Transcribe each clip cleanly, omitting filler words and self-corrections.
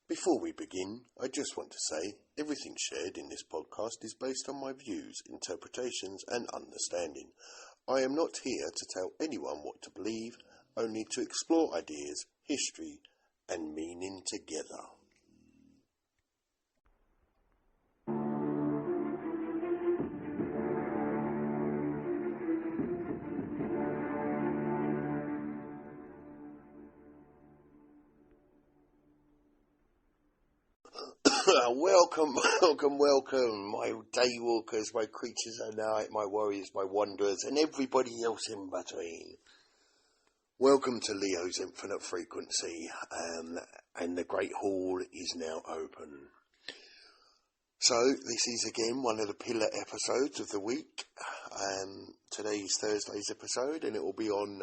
Before we begin, I just want to say everything shared in this podcast is based on my views, interpretations and understanding. I am not here to tell anyone what to believe, only to explore ideas, history and meaning together. Welcome, my daywalkers, my creatures of night, my warriors, my wanderers, and everybody else in between. Welcome to Leo's Infinite Frequency, and the Great Hall is now open. So, this is again one of the pillar episodes of the week. Today's Thursday's episode, and it will be on,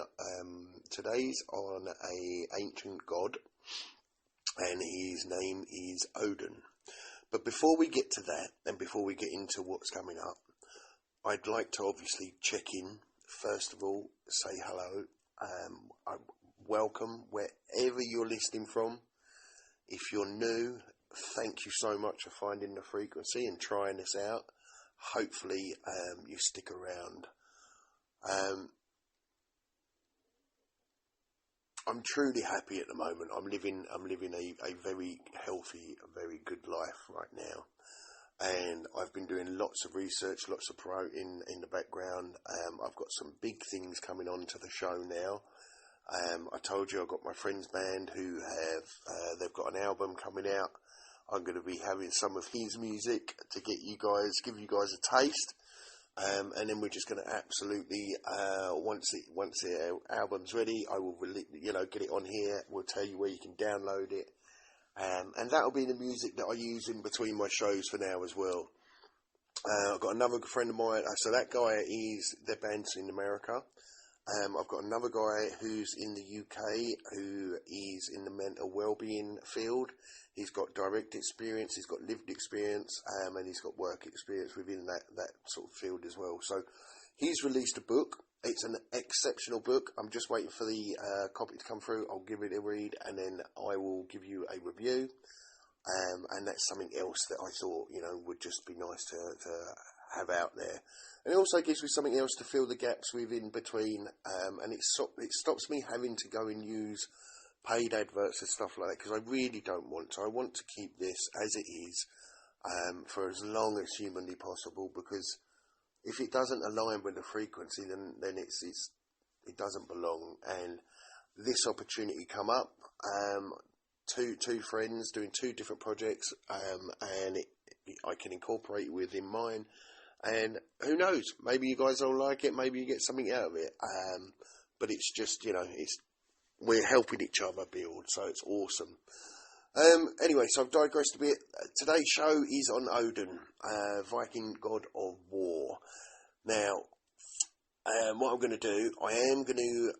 today's on a ancient god, and his name is Odin. But before we get to that, and before we get into what's coming up, I'd like to obviously check in. First of all, say hello. Welcome wherever you're listening from. If you're new, thank you so much for finding the frequency and trying this out. Hopefully, you stick around. I'm truly happy at the moment. I'm living a very healthy, a very good life right now. And I've been doing lots of research, lots of promoting in the background. I've got some big things coming on to the show now. I told you I've got my friend's band who have, they've got an album coming out. I'm going to be having some of his music to give you guys a taste. And then we're just going to absolutely, once the album's ready, I will get it on here. We'll tell you where you can download it. And that'll be the music that I use in between my shows for now as well. I've got another friend of mine, so that guy is, their band's in America. I've got another guy who's in the UK who is in the mental well-being field. He's got direct experience, he's got lived experience, and he's got work experience within that sort of field as well. So he's released a book. It's an exceptional book. I'm just waiting for the copy to come through. I'll give it a read and then I will give you a review. And that's something else that I thought, would just be nice to have out there. And it also gives me something else to fill the gaps with in between. And it stops me having to go and use paid adverts and stuff like that, because I really don't want to. I want to keep this as it is for as long as humanly possible, because if it doesn't align with the frequency, then it doesn't belong. And this opportunity come up, two friends doing two different projects, and I can incorporate it within mine. And who knows, maybe you guys all like it, maybe you get something out of it. But it's just, we're helping each other build, so it's awesome. Anyway, so I've digressed a bit. Today's show is on Odin, Viking god of war. Now, what I'm going to do, I am going to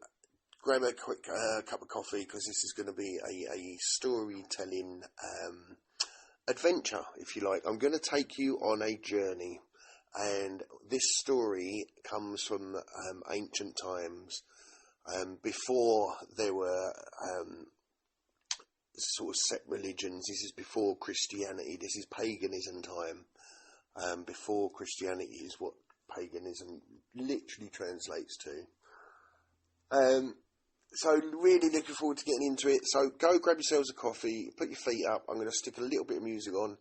grab a quick cup of coffee, because this is going to be a storytelling adventure, if you like. I'm going to take you on a journey, and this story comes from ancient times. Before there were sort of set religions. This is before Christianity. This is paganism time. Before Christianity is what paganism literally translates to. So really looking forward to getting into it. So go grab yourselves a coffee, put your feet up. I'm going to stick a little bit of music on.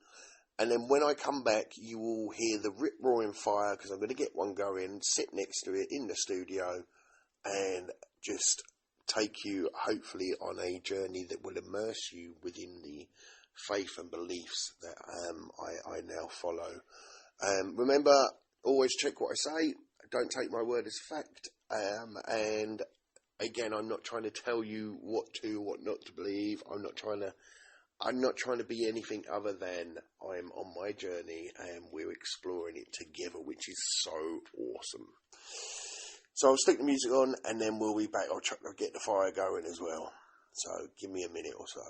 And then when I come back, you will hear the rip-roaring fire, because I'm going to get one going, sit next to it in the studio, and just take you, hopefully, on a journey that will immerse you within the faith and beliefs that I now follow. Remember, always check what I say. Don't take my word as fact. And again, I'm not trying to tell you what not to believe. I'm not trying to be anything other than I'm on my journey and we're exploring it together, which is so awesome. So I'll stick the music on and then we'll be back. I'll get the fire going as well. So give me a minute or so.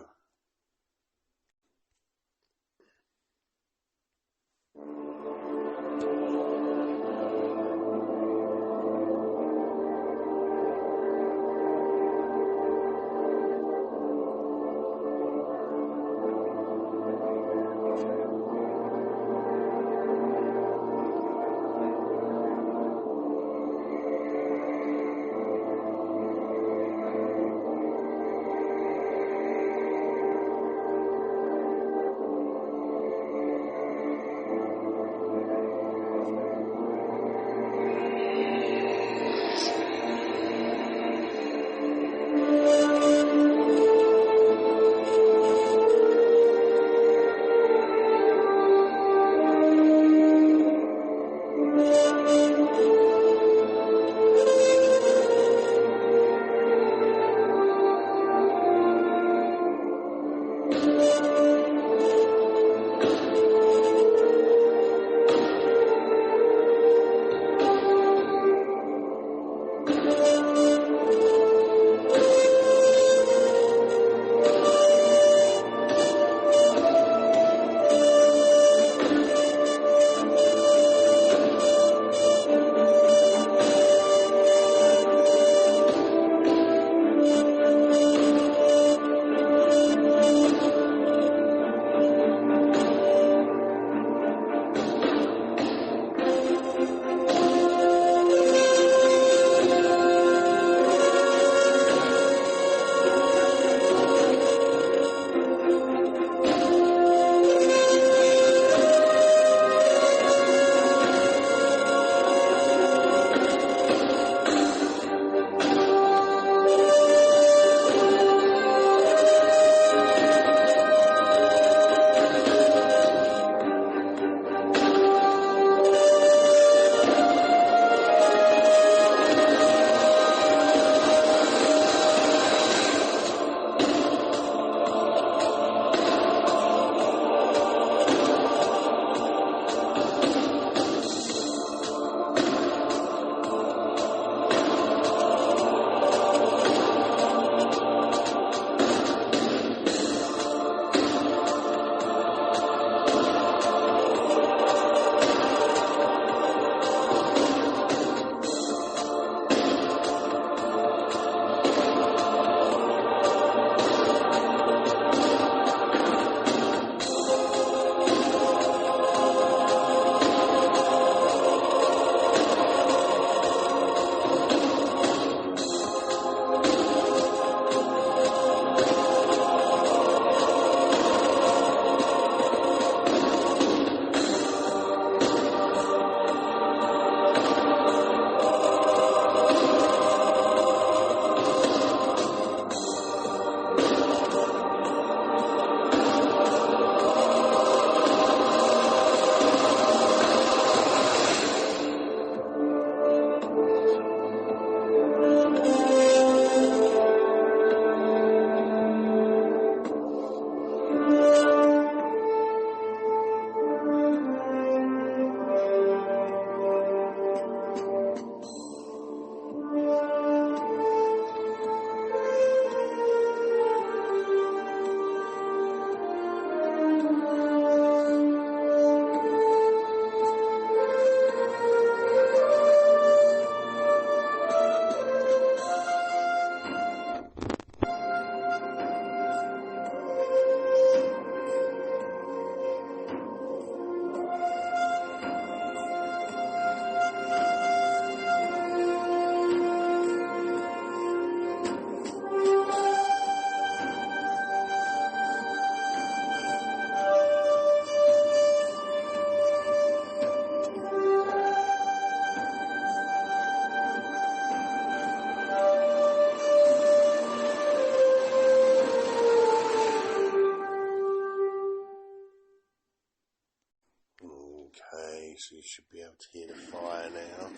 so you should be able to hear the fire now.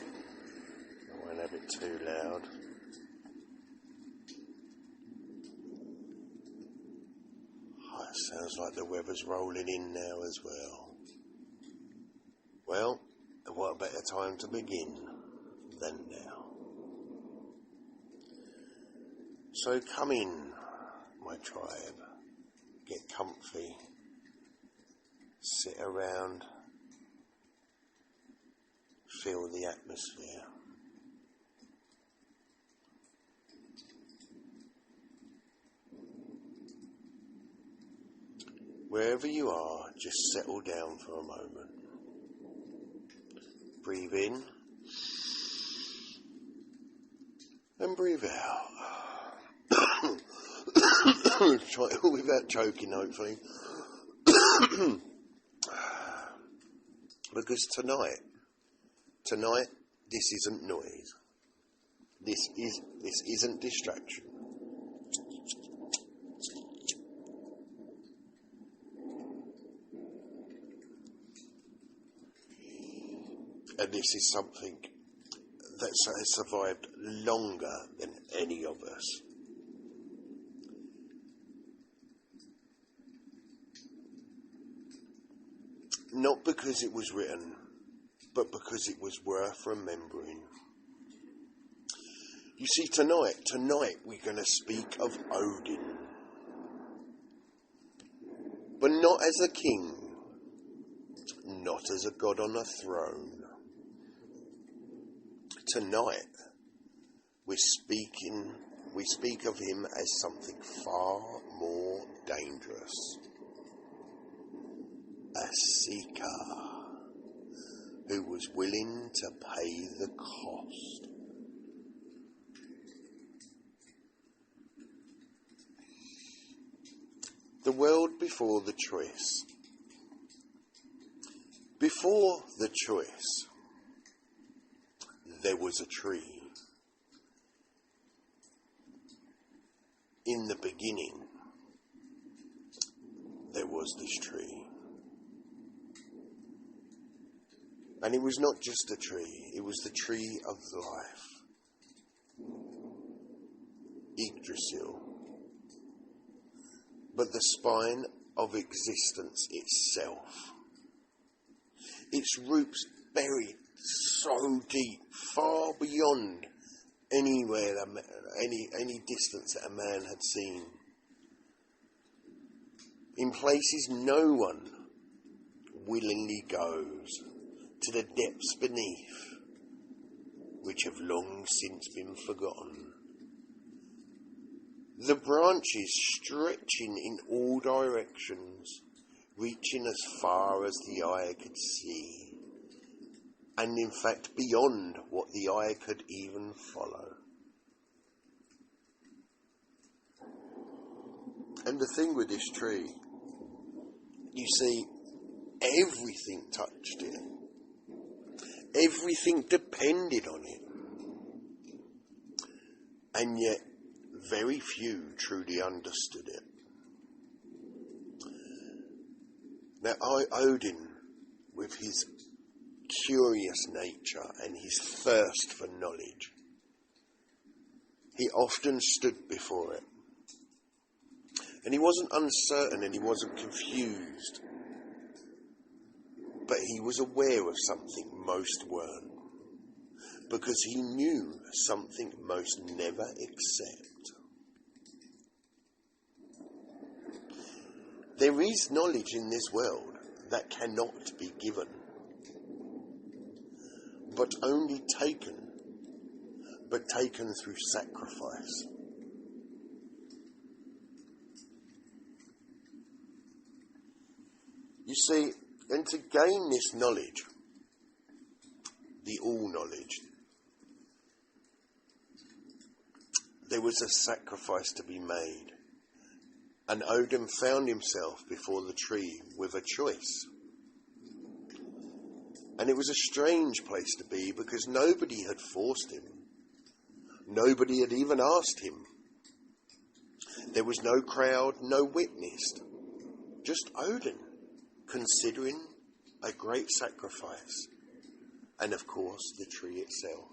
I won't have it too loud. Oh, it sounds like the weather's rolling in now as well. Well, what a better time to begin than now. So come in, my tribe. Get comfy. Sit around. Feel the atmosphere. Wherever you are, just settle down for a moment. Breathe in and breathe out. Try it without choking, hopefully. Because tonight, this isn't noise. This isn't distraction. And this is something that has survived longer than any of us. Not because it was written, but because it was worth remembering. You see, tonight we're going to speak of Odin. But not as a king, not as a god on a throne. Tonight, we speak of him as something far more dangerous. A seeker who was willing to pay the cost. The world before the choice. Before the choice, there was a tree. In the beginning, there was this tree. And it was not just a tree, it was the tree of life. Yggdrasil. But the spine of existence itself. Its roots buried so deep, far beyond anywhere, any distance that a man had seen. In places no one willingly goes, to the depths beneath, which have long since been forgotten. The branches stretching in all directions, reaching as far as the eye could see, and in fact beyond what the eye could even follow. And the thing with this tree, you see, everything touched it. Everything depended on it. And yet, very few truly understood it. Now, Odin, with his curious nature and his thirst for knowledge, he often stood before it. And he wasn't uncertain and he wasn't confused. But he was aware of something most weren't. Because he knew something most never accept. There is knowledge in this world that cannot be given, but only taken through sacrifice. You see, and to gain this knowledge, the all-knowledge, there was a sacrifice to be made. And Odin found himself before the tree with a choice. And it was a strange place to be because nobody had forced him. Nobody had even asked him. There was no crowd, no witness. Just Odin considering a great sacrifice and of course the tree itself.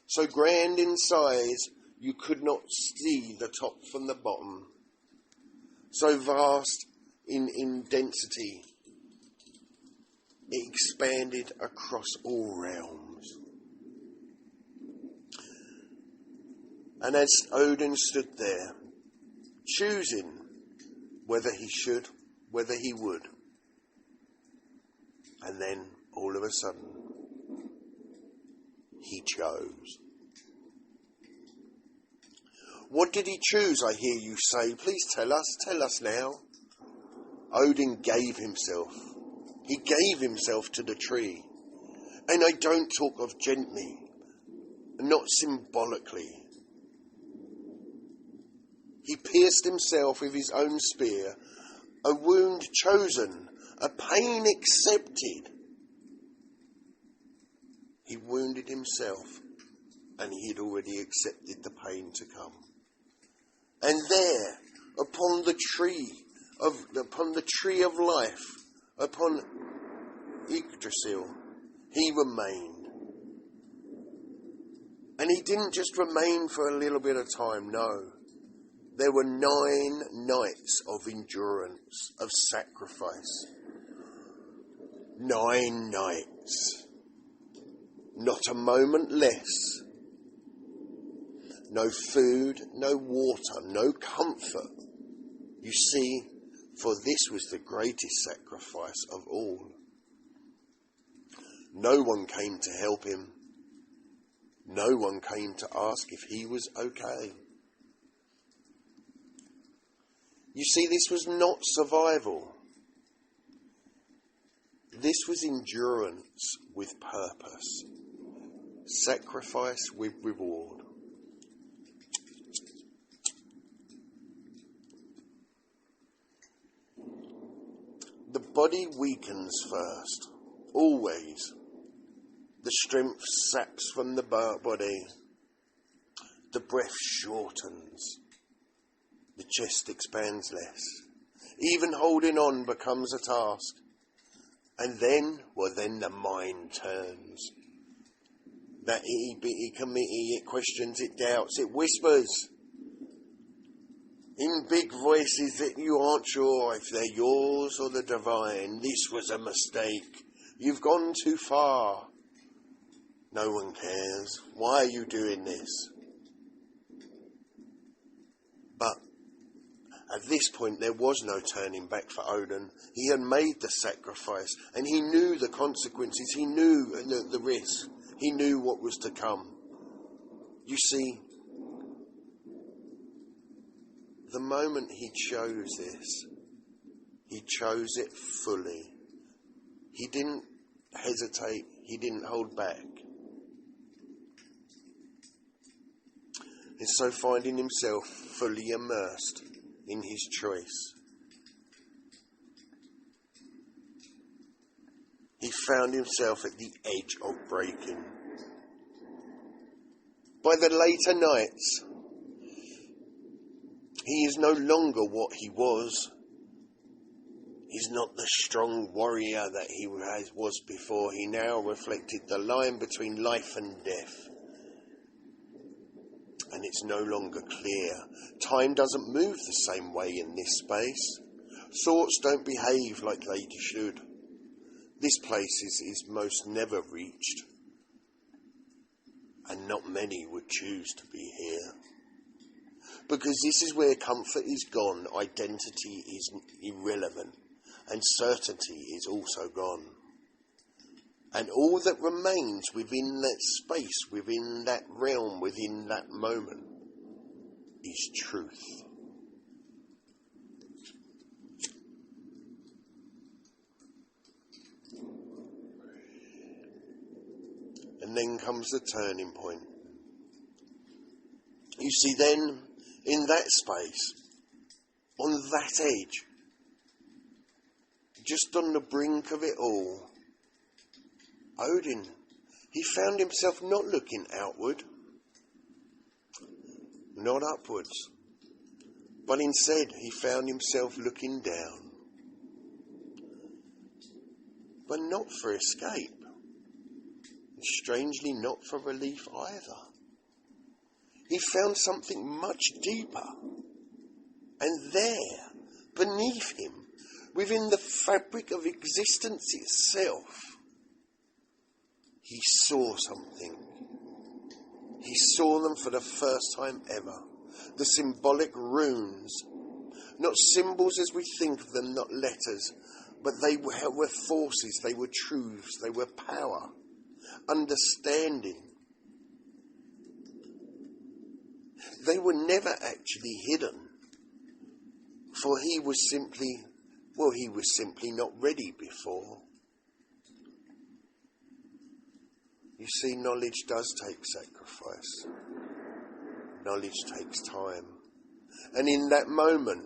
So grand in size, you could not see the top from the bottom. So vast in density, it expanded across all realms. And as Odin stood there, choosing whether he should, whether he would, and then all of a sudden, he chose. What did he choose, I hear you say? Please tell us now. Odin gave himself. He gave himself to the tree. And I don't talk of gently, not symbolically. He pierced himself with his own spear, a wound chosen, a pain accepted. He wounded himself, and he had already accepted the pain to come. And there, upon the tree of life, upon Yggdrasil, he remained. And he didn't just remain for a little bit of time, no. There were 9 nights of endurance, of sacrifice. 9 nights. Not a moment less. No food, no water, no comfort. You see, for this was the greatest sacrifice of all. No one came to help him. No one came to ask if he was okay. You see, this was not survival. This was endurance with purpose. Sacrifice with reward. The body weakens first, always. The strength saps from the body. The breath shortens. The chest expands less. Even holding on becomes a task. And then the mind turns. That itty-bitty committee, it questions, it doubts, it whispers in big voices that you aren't sure if they're yours or the divine. This was a mistake. You've gone too far. No one cares. Why are you doing this? But at this point, there was no turning back for Odin. He had made the sacrifice, and he knew the consequences. He knew the risk. He knew what was to come. You see, the moment he chose this, he chose it fully. He didn't hesitate. He didn't hold back. And so finding himself fully immersed in his choice, he found himself at the edge of breaking. By the later nights, he is no longer what he was. He's not the strong warrior that he was before. He now reflected the line between life and death. And it's no longer clear. Time doesn't move the same way in this space. Thoughts don't behave like they should. This place is most never reached. And not many would choose to be here. Because this is where comfort is gone, identity is irrelevant, and certainty is also gone. And all that remains within that space, within that realm, within that moment, is truth. And then comes the turning point. You see, then, in that space, on that edge, just on the brink of it all, Odin, he found himself not looking outward, not upwards, but instead he found himself looking down. But not for escape, and strangely not for relief either. He found something much deeper, and there, beneath him, within the fabric of existence itself, he saw something. He saw them for the first time ever. The symbolic runes. Not symbols as we think of them, not letters, but they were forces, they were truths, they were power, understanding. They were never actually hidden, for he was simply not ready before. You see, knowledge does take sacrifice. Knowledge takes time. And in that moment,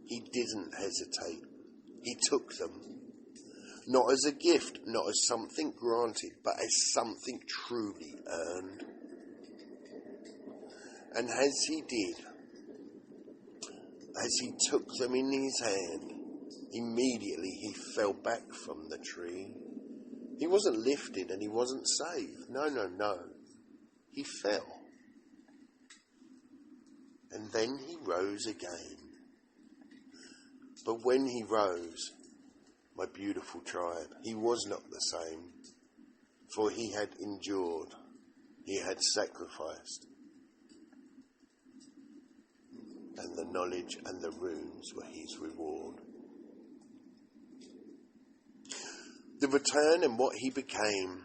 he didn't hesitate. He took them. Not as a gift, not as something granted, but as something truly earned. And as he did, as he took them in his hand, immediately he fell back from the tree. He wasn't lifted and he wasn't saved. No. He fell. And then he rose again. But when he rose, my beautiful tribe, he was not the same. For he had endured. He had sacrificed. And the knowledge and the runes were his reward. The return and what he became.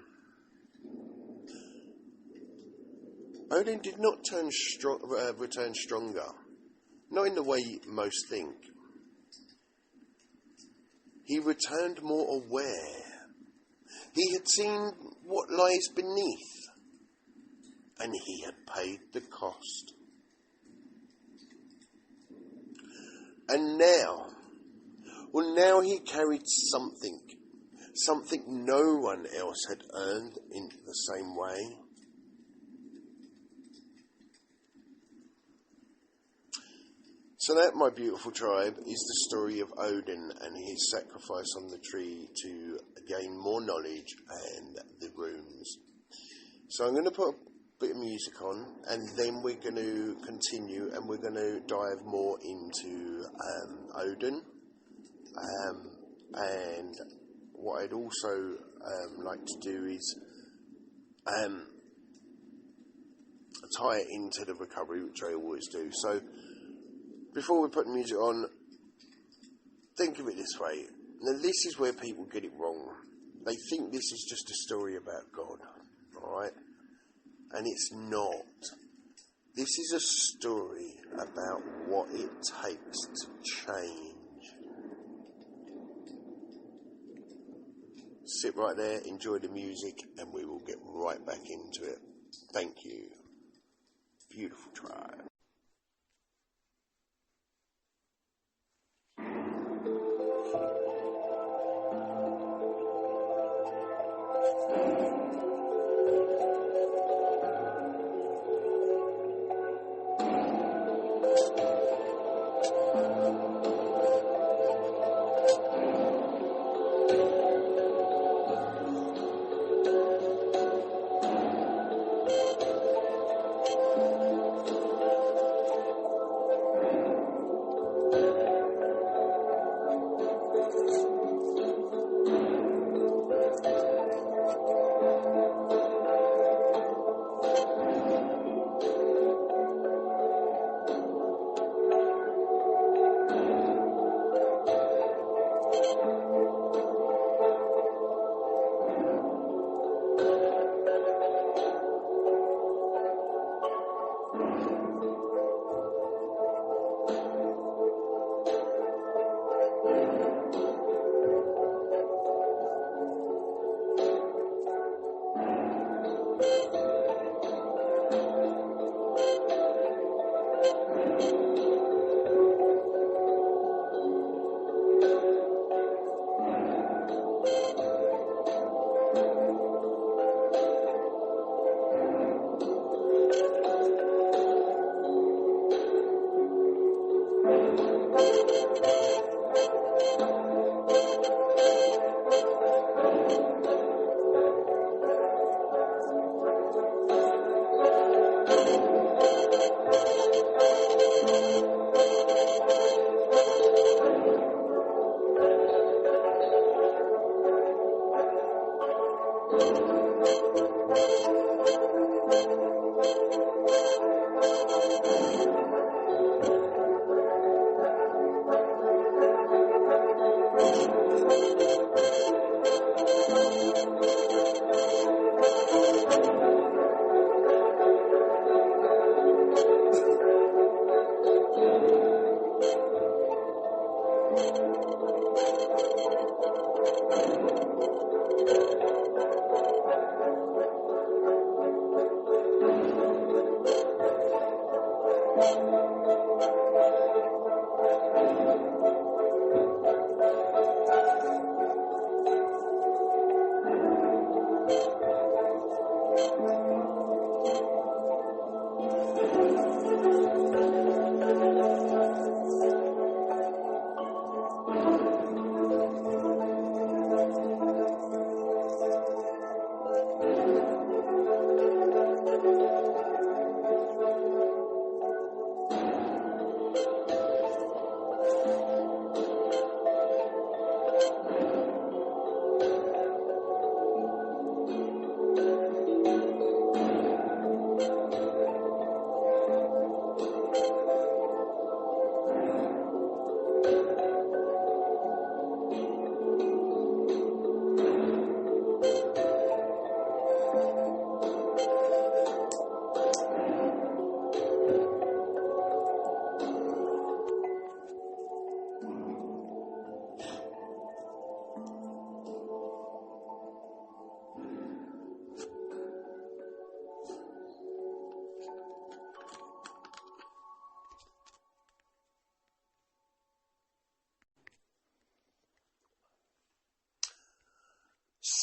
Odin did not return stronger, not in the way most think. He returned more aware. He had seen what lies beneath, and he had paid the cost. And now he carried something no one else had earned in the same way. So that, my beautiful tribe, is the story of Odin and his sacrifice on the tree to gain more knowledge and the runes. So I'm going to put a bit of music on, and then we're going to continue, and we're going to dive more into Odin. And what I'd also like to do is tie it into the recovery, which I always do. So before we put the music on, think of it this way. Now, this is where people get it wrong. They think this is just a story about God, alright? And it's not. This is a story about what it takes to change. Sit right there, enjoy the music, and we will get right back into it. Thank you. Beautiful tribe.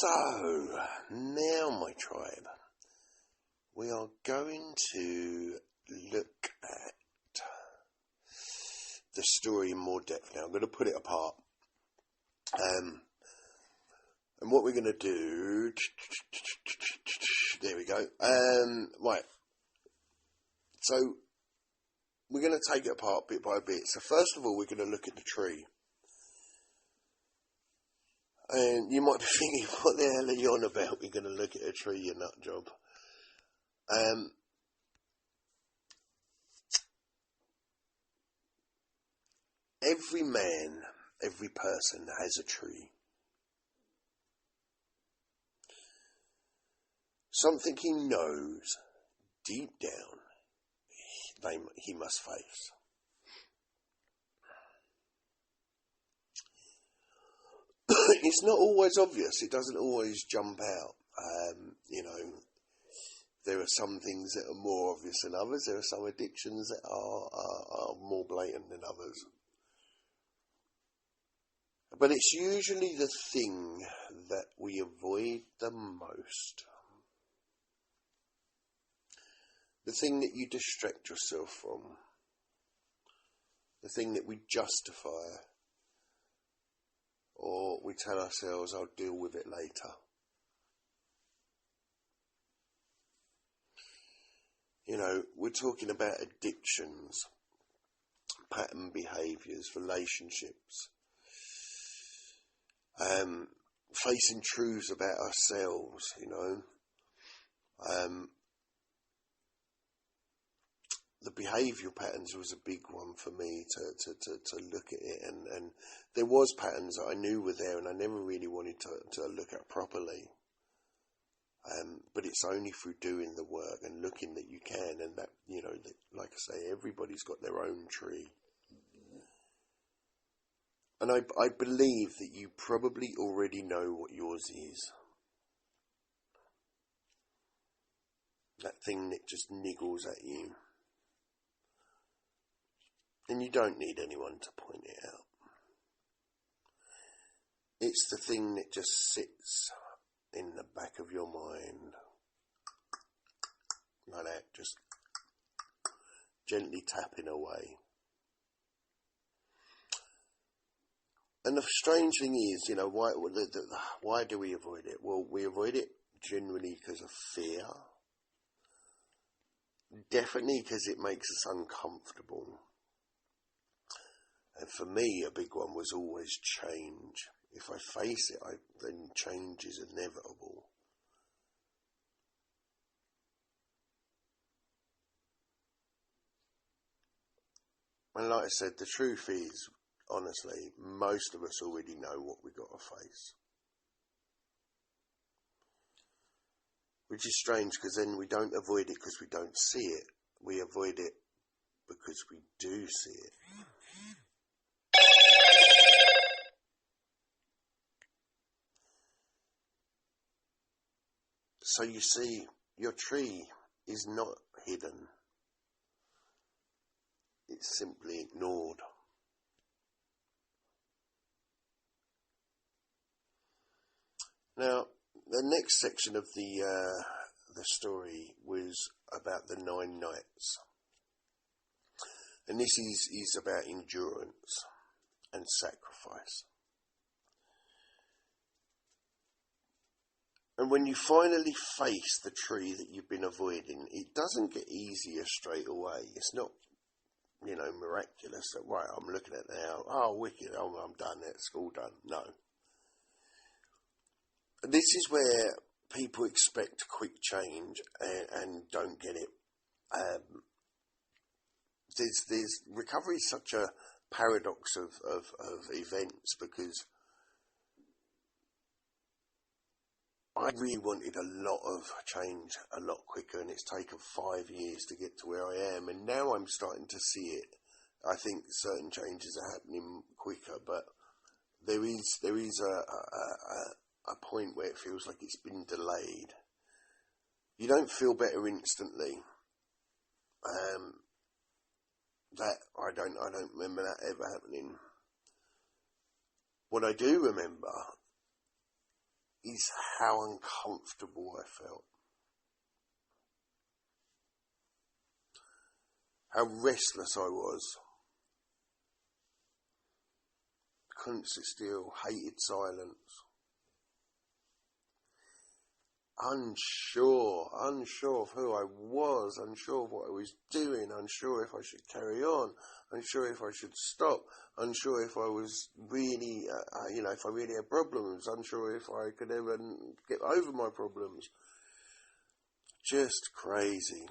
So, now my tribe, we are going to look at the story in more depth now. I'm going to put it apart. And what we're going to do, there we go. Right. So, we're going to take it apart bit by bit. So, first of all, we're going to look at the tree. And you might be thinking, what the hell are you on about? We're going to look at a tree, you nut job. Every man, every person has a tree. Something he knows deep down he must face. It's not always obvious. It doesn't always jump out. There are some things that are more obvious than others. There are some addictions that are more blatant than others. But it's usually the thing that we avoid the most. The thing that you distract yourself from. The thing that we justify. Or we tell ourselves, I'll deal with it later. We're talking about addictions, pattern behaviours, relationships, facing truths about ourselves, The behavioural patterns was a big one for me to look at it, and there was patterns that I knew were there and I never really wanted to look at properly. But it's only through doing the work and looking that you can, and that, like I say, everybody's got their own tree. And I believe that you probably already know what yours is. That thing that just niggles at you. And you don't need anyone to point it out. It's the thing that just sits in the back of your mind. Like that, just gently tapping away. And the strange thing is, why do we avoid it? Well, we avoid it generally because of fear. Definitely because it makes us uncomfortable. And for me, a big one was always change. If I face it, then change is inevitable. And like I said, the truth is, honestly, most of us already know what we've got to face. Which is strange, because then we don't avoid it because we don't see it. We avoid it because we do see it. So you see, your tree is not hidden. It's simply ignored. Now, the next section of the story was about the 9 nights. And this is about endurance and sacrifice. And when you finally face the tree that you've been avoiding, it doesn't get easier straight away. It's not, miraculous that, right, I'm looking at it now, oh, wicked, oh, I'm done, it's all done. No. This is where people expect quick change and don't get it. There's recovery is such a paradox of events, because I really wanted a lot of change a lot quicker, and it's taken 5 years to get to where I am, and now I'm starting to see it. I think certain changes are happening quicker, but there is a point where it feels like it's been delayed. You don't feel better instantly. That I don't remember that ever happening. What I do remember is how uncomfortable I felt, how restless I was, couldn't sit still, hated silence, unsure of who I was, unsure of what I was doing, unsure if I should carry on, unsure if I should stop, unsure if I was really, if I really had problems, unsure if I could ever get over my problems. Just crazy.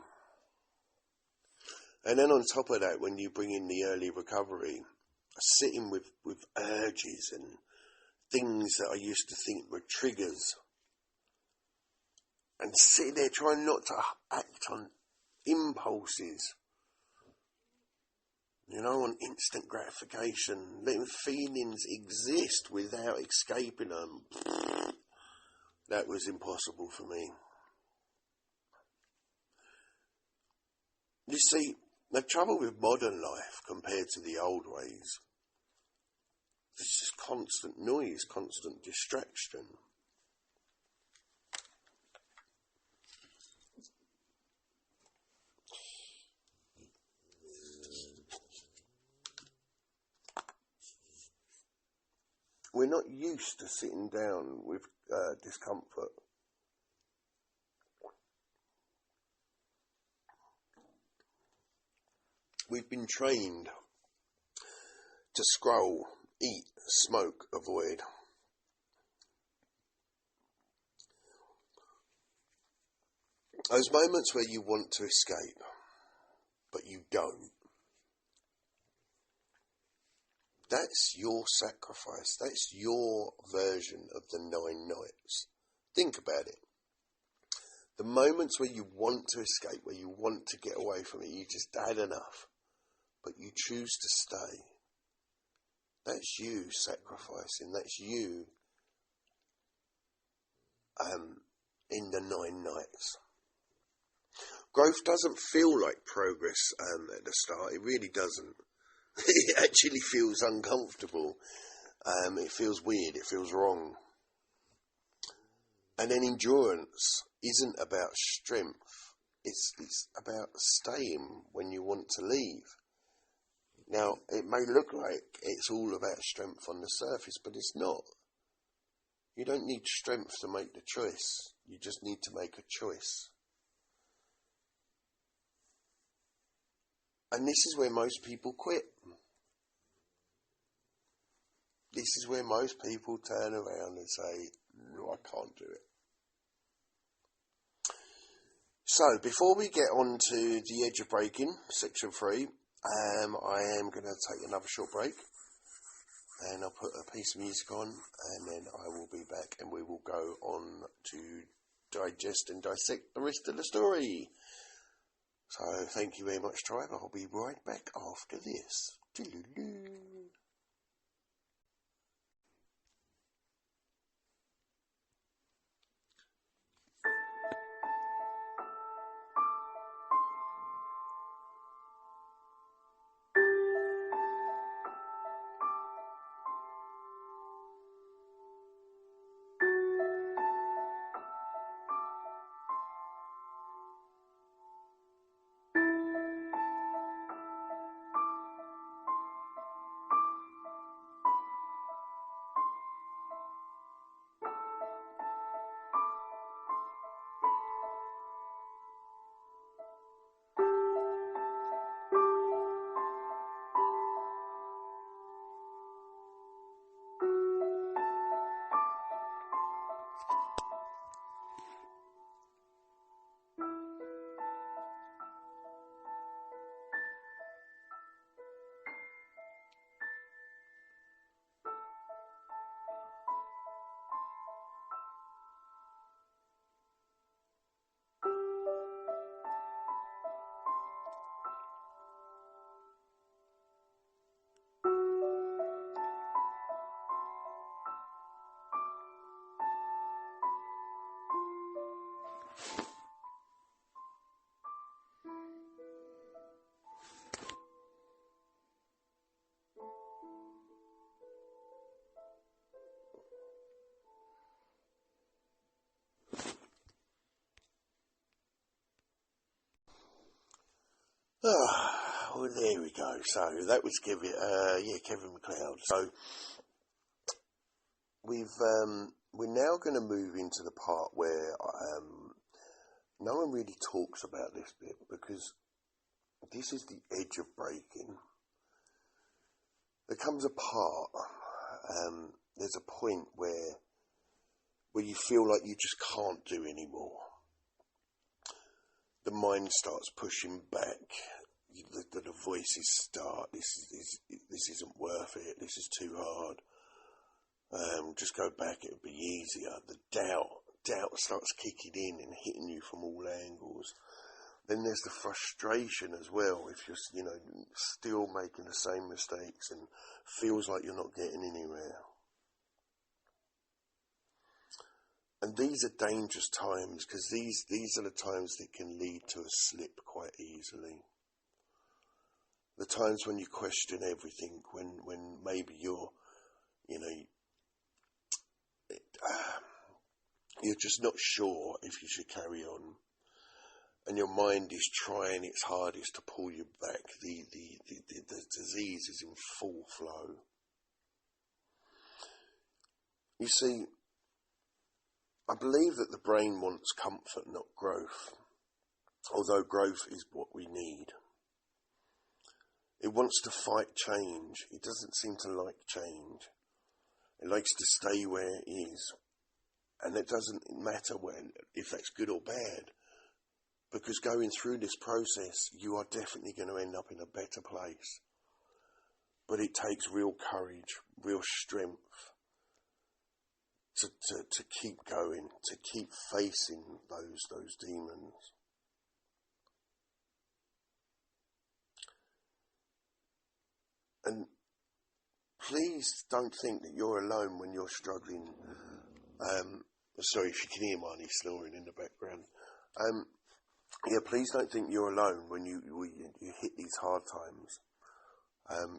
And then on top of that, when you bring in the early recovery, sitting with urges and things that I used to think were triggers, and sitting there trying not to act on impulses, on instant gratification, letting feelings exist without escaping them. That was impossible for me. You see, the trouble with modern life compared to the old ways, there's just constant noise, constant distraction. We're not used to sitting down with discomfort. We've been trained to scroll, eat, smoke, avoid. Those moments where you want to escape, but you don't. That's your sacrifice. That's your version of the 9 nights. Think about it. The moments where you want to escape, where you want to get away from it, you just had enough, but you choose to stay. That's you sacrificing. That's you in the 9 nights. Growth doesn't feel like progress at the start. It really doesn't. It actually feels uncomfortable. It feels weird. It feels wrong. And then endurance isn't about strength. It's about staying when you want to leave. Now, it may look like it's all about strength on the surface, but it's not. You don't need strength to make the choice. You just need to make a choice. And this is where most people quit. This is where most people turn around and say, no, I can't do it. So, before we get on to the edge of breaking, section 3, I am going to take another short break. And I'll put a piece of music on, and then I will be back, and we will go on to digest and dissect the rest of the story. So, thank you very much, tribe. I'll be right back after this. Doo-doo-doo. there we go. So that was Kevin MacLeod. So we're now going to move into the part where no one really talks about this bit, because this is the edge of breaking. There comes a part, there's a point where you feel like you just can't do anymore. The mind starts pushing back. The voices start. This isn't worth it. This is too hard. Just go back. It'll be easier. The doubt starts kicking in and hitting you from all angles. Then there's the frustration as well. If you're, still making the same mistakes and feels like you're not getting anywhere. And these are dangerous times, because these are the times that can lead to a slip quite easily. The times when you question everything, when maybe you're just not sure if you should carry on, and your mind is trying its hardest to pull you back. The disease is in full flow. You see, I believe that the brain wants comfort, not growth, although growth is what we need. It wants to fight change. It doesn't seem to like change. It likes to stay where it is. And it doesn't matter if that's good or bad, because going through this process, you are definitely going to end up in a better place. But it takes real courage, real strength, to keep going, to keep facing those demons. And please don't think that you're alone when you're struggling. Sorry if you can hear Marnie snoring in the background. Please don't think you're alone when you hit these hard times.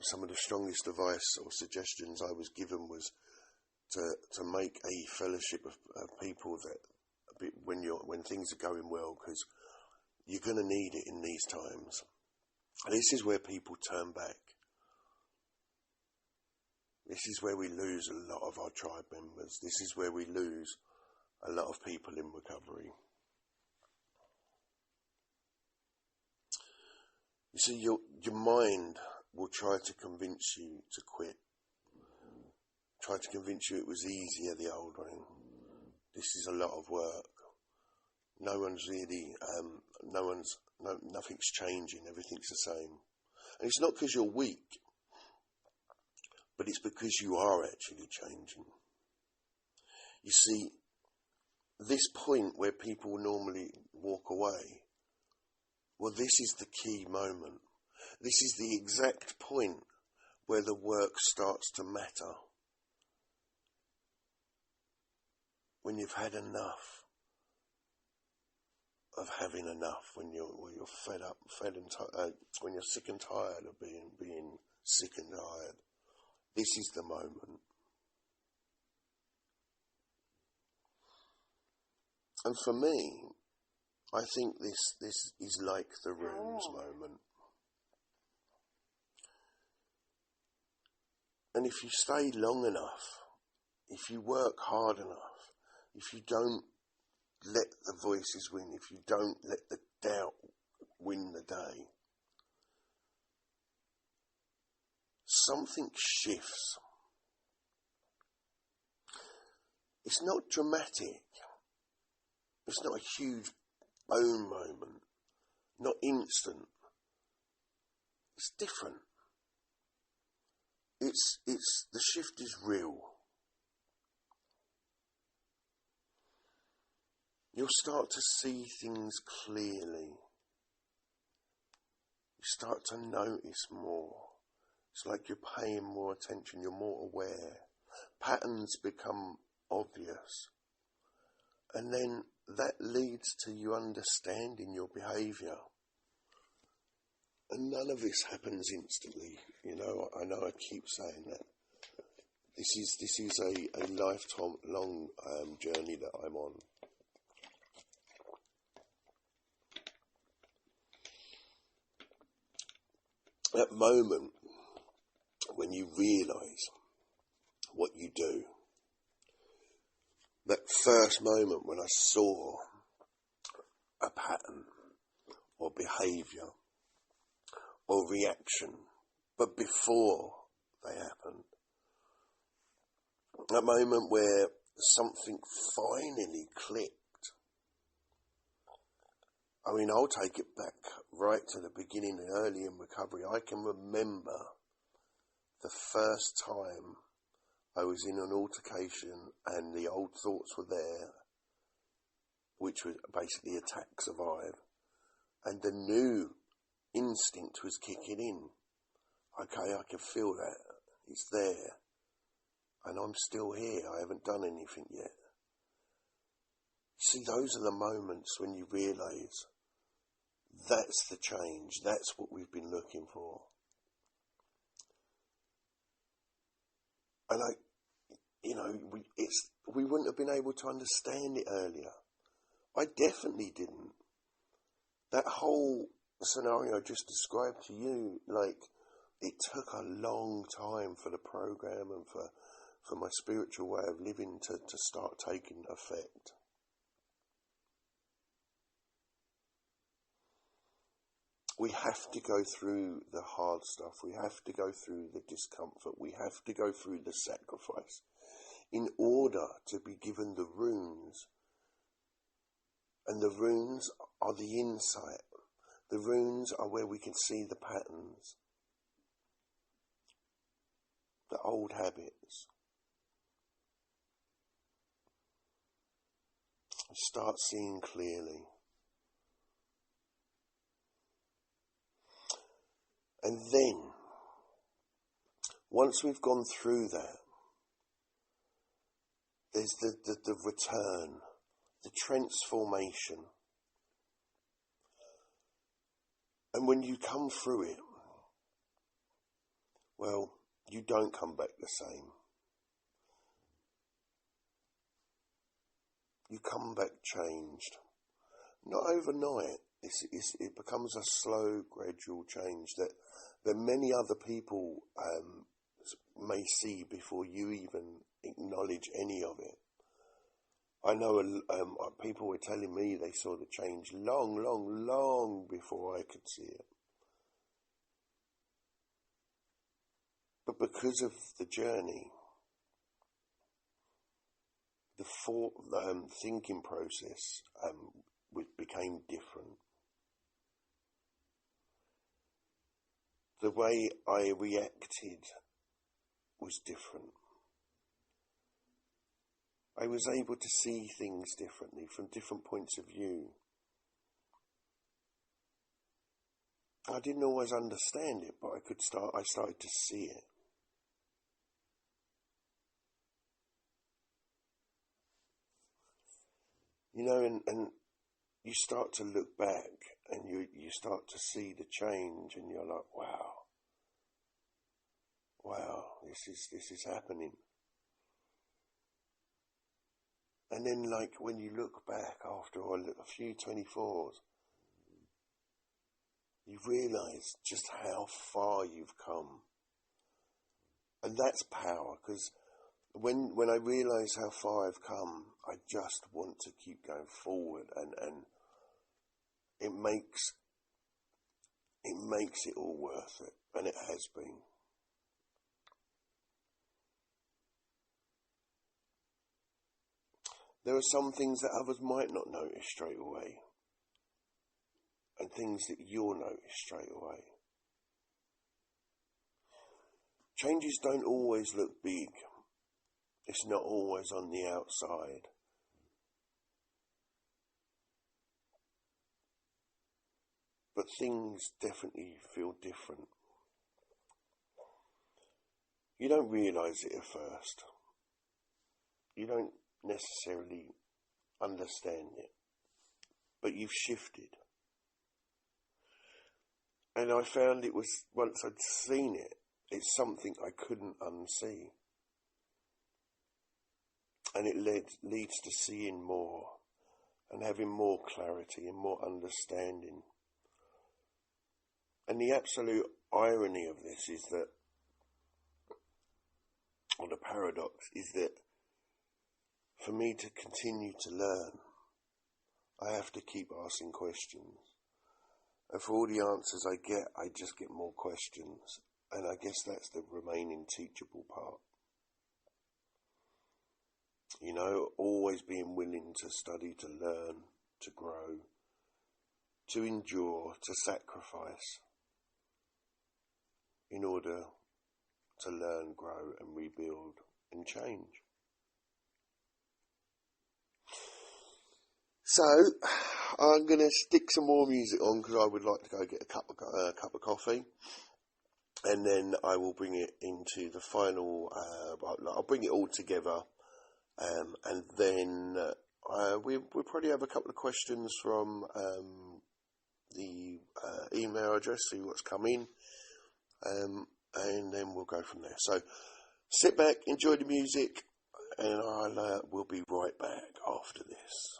Some of the strongest advice or suggestions I was given was to make a fellowship of people that when things are going well, because you're going to need it in these times. And this is where people turn back. This is where we lose a lot of our tribe members. This is where we lose a lot of people in recovery. You see, your mind will try to convince you to quit. Try to convince you it was easier the old way. This is a lot of work. Nothing's changing. Everything's the same. And it's not because you're weak, but it's because you are actually changing. You see, this point where people normally walk away, well, this is the key moment. This is the exact point where the work starts to matter. When you've had enough of having enough, when you're fed up, when you're sick and tired of being sick and tired, this is the moment. And for me, I think this is like the runes moment. And if you stay long enough, if you work hard enough, if you don't let the voices win, if you don't let the doubt win the day, something shifts. It's not dramatic. It's not a huge boom moment. Not instant. It's different. The shift is real. You'll start to see things clearly. You start to notice more. It's like you're paying more attention, you're more aware. Patterns become obvious. And then that leads to you understanding your behaviour. And none of this happens instantly. I know I keep saying that. This is a lifetime long journey that I'm on. That moment when you realise what you do, that first moment when I saw a pattern or behaviour or reaction, but before they happen, that moment where something finally clicked. I mean, I'll take it back right to the beginning and early in recovery. I can remember the first time I was in an altercation and the old thoughts were there, which was basically attack, survive, and the new instinct was kicking in. Okay, I can feel that. It's there. And I'm still here. I haven't done anything yet. See, those are the moments when you realise that's the change. That's what we've been looking for. And we wouldn't have been able to understand it earlier. I definitely didn't. That whole scenario I just described to you, it took a long time for the program and for my spiritual way of living to start taking effect. We have to go through the hard stuff. We have to go through the discomfort. We have to go through the sacrifice in order to be given the runes. And the runes are the insight. The runes are where we can see the patterns, the old habits. Start seeing clearly. And then, once we've gone through that, there's the return, the transformation. And when you come through it, well, you don't come back the same. You come back changed. Not overnight. It becomes a slow, gradual change that many other people may see before you even acknowledge any of it. I know people were telling me they saw the change long before I could see it. But because of the journey, the thinking process became different. The way I reacted was different. I was able to see things differently from different points of view. I didn't always understand it, but I started to see it. And you start to look back and you start to see the change and you're like, wow, this is happening. And then when you look back after a few 24s, you realise just how far you've come. And that's power, because when I realise how far I've come, I just want to keep going forward, and it makes it all worth it, and it has been. There are some things that others might not notice straight away, and things that you'll notice straight away. Changes don't always look big. It's not always on the outside. But things definitely feel different. You don't realise it at first. You don't necessarily understand it. But you've shifted. And I found it was, once I'd seen it, it's something I couldn't unsee. And it leads to seeing more and having more clarity and more understanding. And the absolute irony of this is that, or the paradox is that for me to continue to learn, I have to keep asking questions. And for all the answers I get, I just get more questions. And I guess that's the remaining teachable part. You know, always being willing to study, to learn, to grow, to endure, to sacrifice in order to learn, grow and rebuild and change. So, I'm going to stick some more music on because I would like to go get a cup of coffee. And then I will bring it into the final, I'll bring it all together. And then we'll probably have a couple of questions from the email address, see what's come in. And then we'll go from there. So, sit back, enjoy the music, and we'll be right back after this.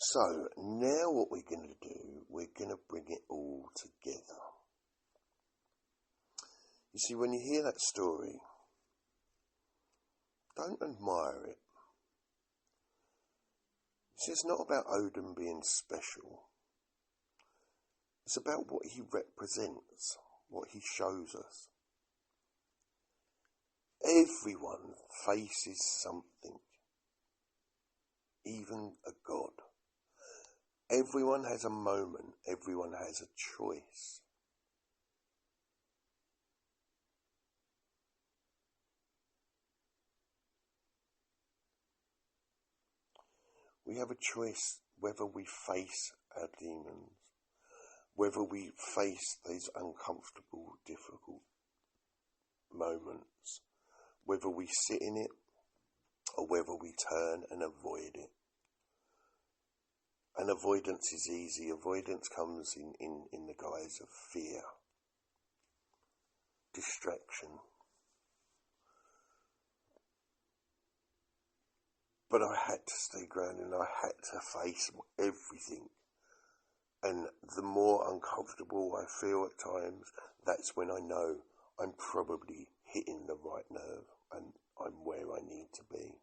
So, now what we're going to do, we're going to bring it all together. You see, when you hear that story, don't admire it. See, it's not about Odin being special. It's about what he represents, what he shows us. Everyone faces something, even a god. Everyone has a moment, everyone has a choice. We have a choice whether we face our demons, whether we face these uncomfortable, difficult moments, whether we sit in it or whether we turn and avoid it. And avoidance is easy. Avoidance comes in the guise of fear, distraction. But I had to stay grounded and I had to face everything. And the more uncomfortable I feel at times, that's when I know I'm probably hitting the right nerve and I'm where I need to be.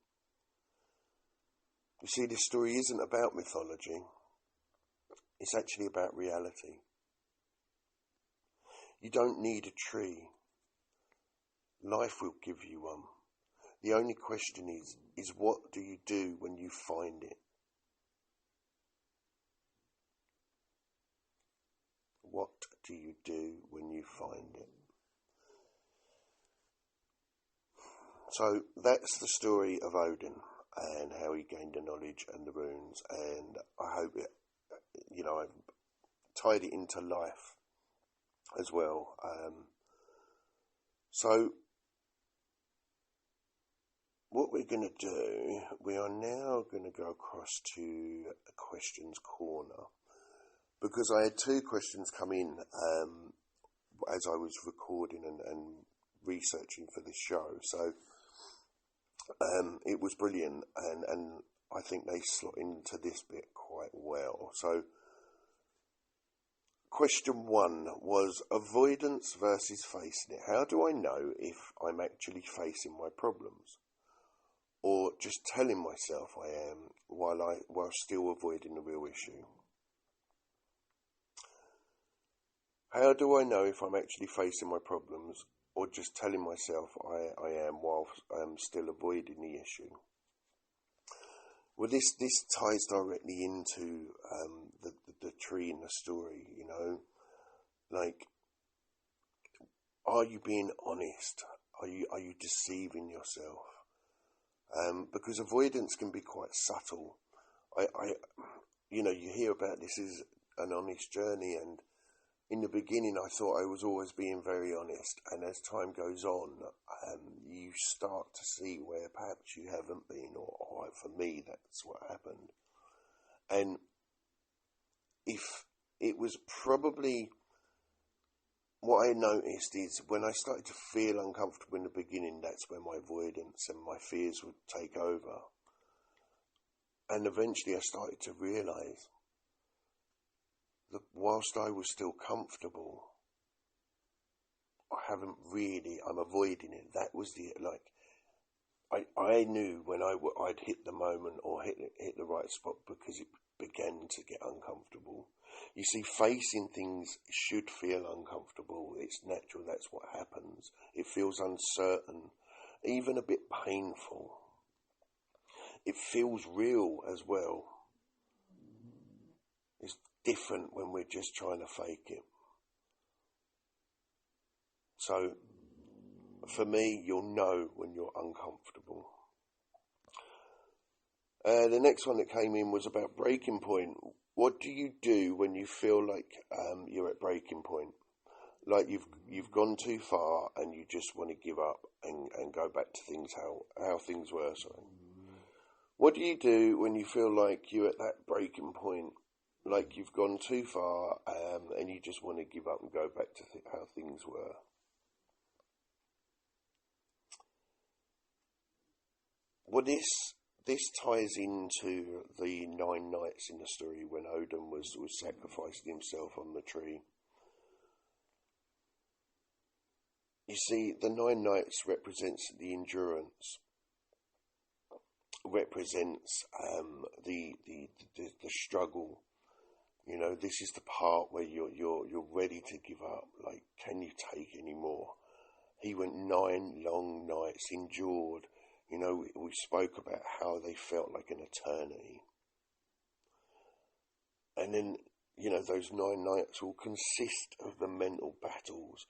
You see, this story isn't about mythology. It's actually about reality. You don't need a tree. Life will give you one. The only question is what do you do when you find it? What do you do when you find it? So that's the story of Odin and how he gained the knowledge and the runes, and I hope it, I've tied it into life as well. So what we're going to do, we are now going to go across to a questions corner, because I had two questions come in as I was recording and researching for this show. So it was brilliant, and I think they slot into this bit quite well. So question one was avoidance versus facing it. How do I know if I'm actually facing my problems, or just telling myself I am while still avoiding the real issue? How do I know if I'm actually facing my problems, or just telling myself I am while still avoiding the issue? Well, this ties directly into the tree in the story, like, are you being honest? Are you deceiving yourself? Because avoidance can be quite subtle. You hear about this as an honest journey, and in the beginning I thought I was always being very honest, and as time goes on, you start to see where perhaps you haven't been, or for me that's what happened. And if it was probably, what I noticed is when I started to feel uncomfortable in the beginning, that's when my avoidance and my fears would take over. And eventually I started to realise that whilst I was still comfortable, I'm avoiding it. That was I knew when I'd hit the moment or hit the right spot, because it began to get uncomfortable. You see, facing things should feel uncomfortable. It's natural, that's what happens. It feels uncertain, even a bit painful. It feels real as well. It's different when we're just trying to fake it. So, for me, you'll know when you're uncomfortable. The next one that came in was about breaking point. What do you do when you feel like you're at breaking point? Like you've gone too far and you just want to give up and go back to things how things were. Sorry. What do you do when you feel like you're at that breaking point? Like you've gone too far and you just want to give up and go back to how things were? Well, this ties into the 9 nights in the story when Odin was sacrificing himself on the tree. You see, the 9 nights represents the endurance, represents the struggle. This is the part where you're ready to give up. Like, can you take any more? He went 9 long nights, endured. We spoke about how they felt like an eternity. And then, those 9 nights will consist of the mental battles.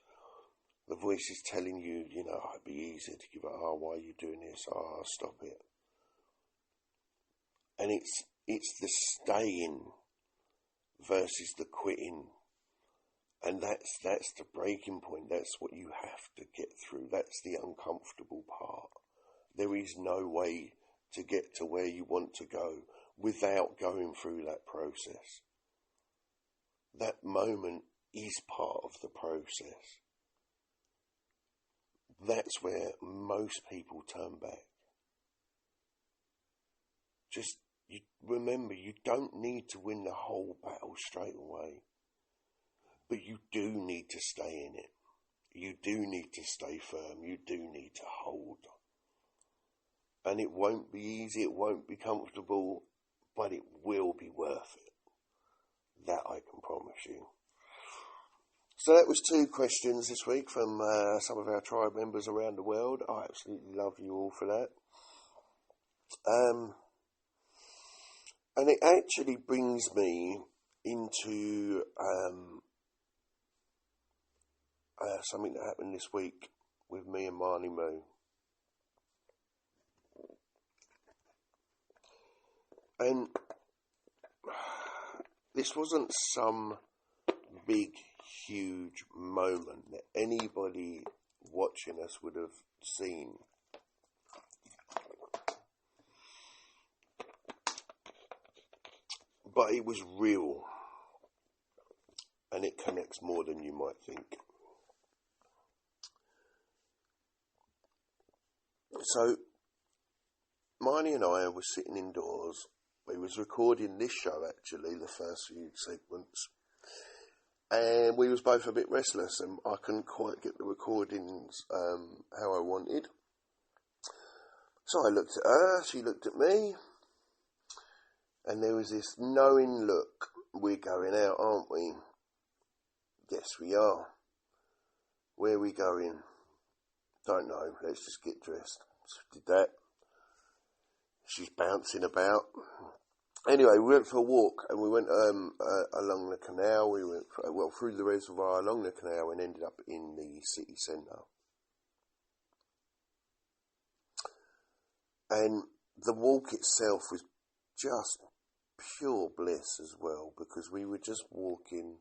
The voice is telling you, it'd be easier to give up. Oh, why are you doing this? Oh, stop it. And it's the staying versus the quitting. And that's the breaking point. That's what you have to get through. That's the uncomfortable part. There is no way to get to where you want to go without going through that process. That moment is part of the process. That's where most people turn back. just you remember, you don't need to win the whole battle straight away, but you do need to stay in it. You do need to stay firm. You do need to hold. And it won't be easy, it won't be comfortable, but it will be worth it. That I can promise you. So that was 2 questions this week from some of our tribe members around the world. I absolutely love you all for that. And it actually brings me into something that happened this week with me and Marnie Moo. And this wasn't some big, huge moment that anybody watching us would have seen. But it was real. And it connects more than you might think. So, Marnie and I were sitting indoors. We was recording this show, actually, the first few segments. And we was both a bit restless, and I couldn't quite get the recordings how I wanted. So I looked at her, she looked at me, and there was this knowing look. We're going out, aren't we? Yes, we are. Where are we going? Don't know, let's just get dressed. So did that. She's bouncing about. Anyway, we went for a walk, and we went along the canal. We went through the reservoir, along the canal, and ended up in the city centre. And the walk itself was just pure bliss as well, because we were just walking.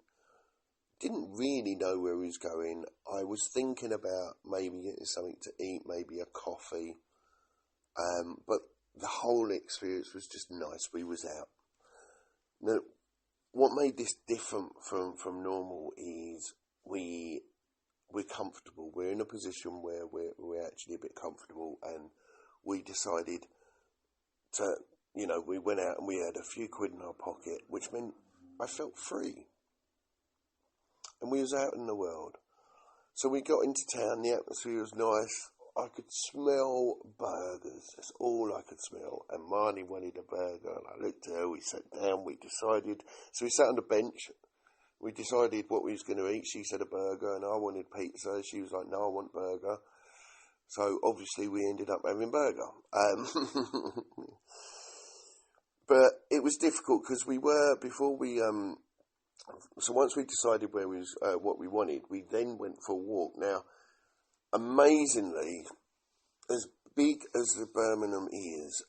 Didn't really know where we was going. I was thinking about maybe getting something to eat, maybe a coffee, but the whole experience was just nice. We was out. Now, what made this different from normal is we're comfortable. We're in a position where we're actually a bit comfortable, and we decided to, we went out and we had a few quid in our pocket, which meant I felt free. And we was out in the world. So we got into town, the atmosphere was nice. I could smell burgers. That's all I could smell. And Marnie wanted a burger. And I looked at her, we sat down, we decided. So we sat on the bench. We decided what we was going to eat. She said a burger and I wanted pizza. She was like, no, I want burger. So obviously we ended up having burger. But it was difficult because we were, before we, so once we decided where we was, what we wanted, we then went for a walk. Now, amazingly, as big as the Birmingham is,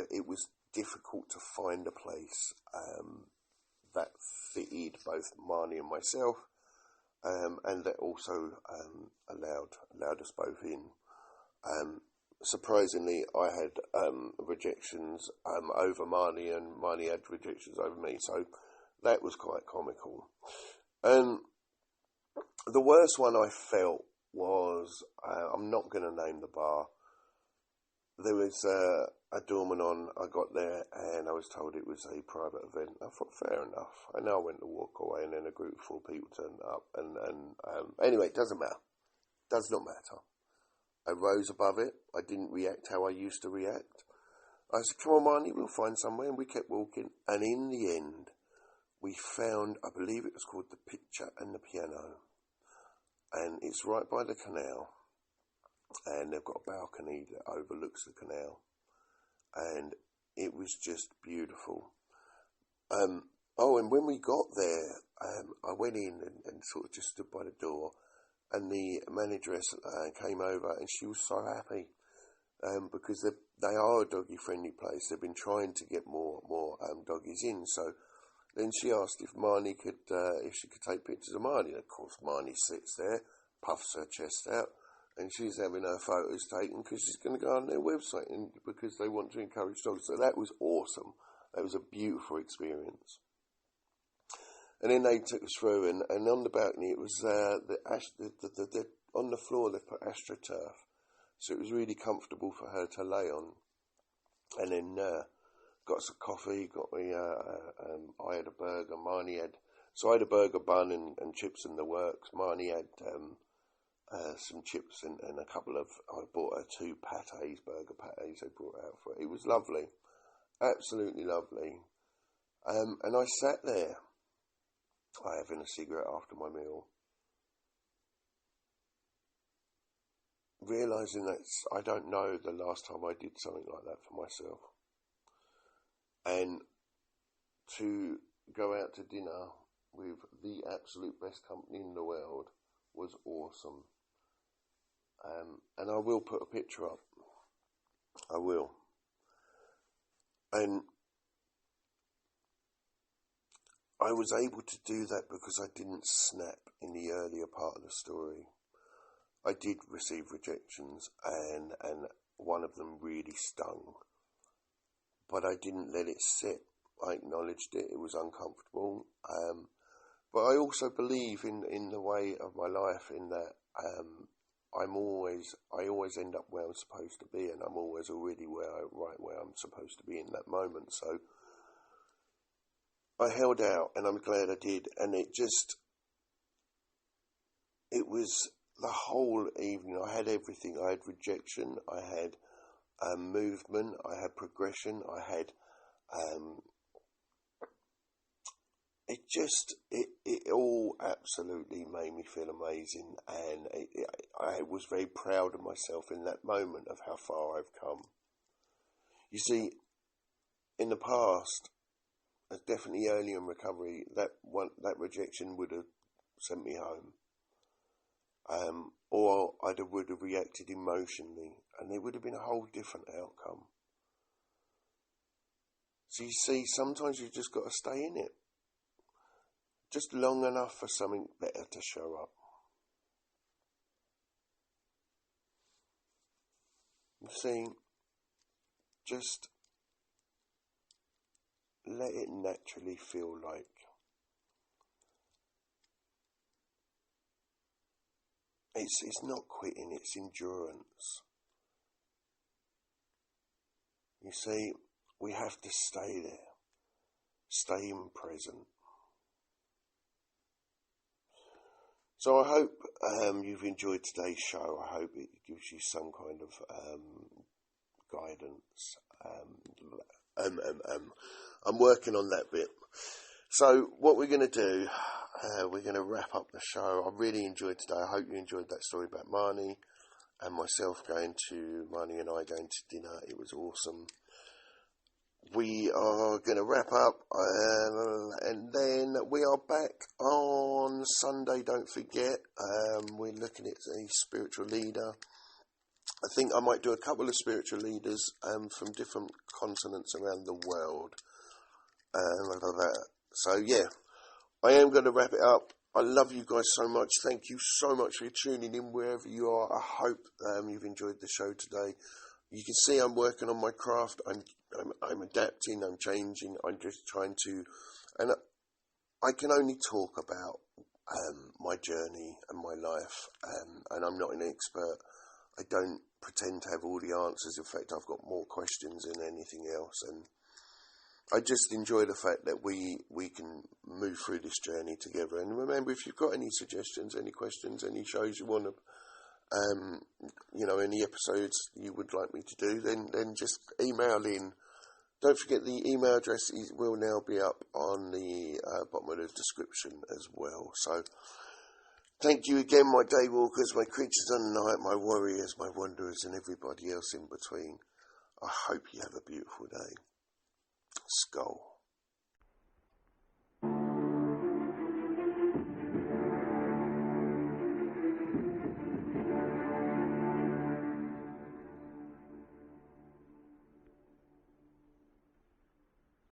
it was difficult to find a place that fitted both Marnie and myself, and that also allowed us both in. Surprisingly, I had rejections over Marnie, and Marnie had rejections over me, so that was quite comical. And the worst one I felt was, I'm not going to name the bar. There was a doorman on. I got there and I was told it was a private event. I thought, fair enough. And I went to walk away, and then a group of 4 people turned up. And anyway, it doesn't matter. Does not matter. I rose above it. I didn't react how I used to react. I said, come on, Marnie, we'll find somewhere. And we kept walking. And in the end, we found, I believe it was called The Picture and the Piano. And it's right by the canal. And they've got a balcony that overlooks the canal. And it was just beautiful. And when we got there, I went in and sort of just stood by the door. And the manageress came over, and she was so happy because they are a doggy-friendly place. They've been trying to get more doggies in. So then she asked if Marnie could, if she could take pictures of Marnie. And of course, Marnie sits there, puffs her chest out, and she's having her photos taken because she's going to go on their website, and because they want to encourage dogs. So that was awesome. That was a beautiful experience. And then they took us through, and on the balcony it was on the floor they put AstroTurf, so it was really comfortable for her to lay on. And then got us a coffee, I had a burger, Marnie had, so I had a burger bun and chips in the works. Marnie had some chips and a couple of, I bought her 2 patés, burger patés they brought out for it. It was lovely, absolutely lovely. And I sat there, having a cigarette after my meal, realising that I don't know the last time I did something like that for myself. And to go out to dinner with the absolute best company in the world was awesome. And I will put a picture up. I will. And I was able to do that because I didn't snap in the earlier part of the story. I did receive rejections, and one of them really stung. But I didn't let it sit. I acknowledged it. It was uncomfortable. But I also believe in the way of my life, in that I always end up where I'm supposed to be, and I'm always already right where I'm supposed to be in that moment. So I held out, and I'm glad I did. And it was the whole evening. I had everything. I had rejection. I had movement. I had progression. I had it all absolutely made me feel amazing, and I was very proud of myself in that moment of how far I've come. You see, in the past, definitely early in recovery, that rejection would have sent me home, or I would have reacted emotionally, and there would have been a whole different outcome. So you see, sometimes you've just got to stay in it, just long enough for something better to show up. You see, just let it naturally feel like. It's not quitting, it's endurance. You see, we have to stay there, stay in present. So I hope you've enjoyed today's show. I hope it gives you some kind of guidance. I'm working on that bit. So what we're going to do, we're going to wrap up the show. I really enjoyed today. I hope you enjoyed that story about Marnie and myself Marnie and I going to dinner. It was awesome. We are going to wrap up, and then we are back on Sunday. Don't forget, we're looking at a spiritual leader. I think I might do a couple of spiritual leaders from different continents around the world. So yeah, I am going to wrap it up. I love you guys so much. Thank you so much for tuning in wherever you are. I hope you've enjoyed the show today. You can see I'm working on my craft. I'm adapting. I'm changing. I'm just trying to, and I can only talk about my journey and my life, and I'm not an expert. I don't pretend to have all the answers. In fact, I've got more questions than anything else, and I just enjoy the fact that we can move through this journey together. And remember, if you've got any suggestions, any questions, any shows you want to, any episodes you would like me to do, then just email in. Don't forget the email address will now be up on the bottom of the description as well. So thank you again, my day walkers, my creatures of the night, my warriors, my wanderers, and everybody else in between. I hope you have a beautiful day. Skull.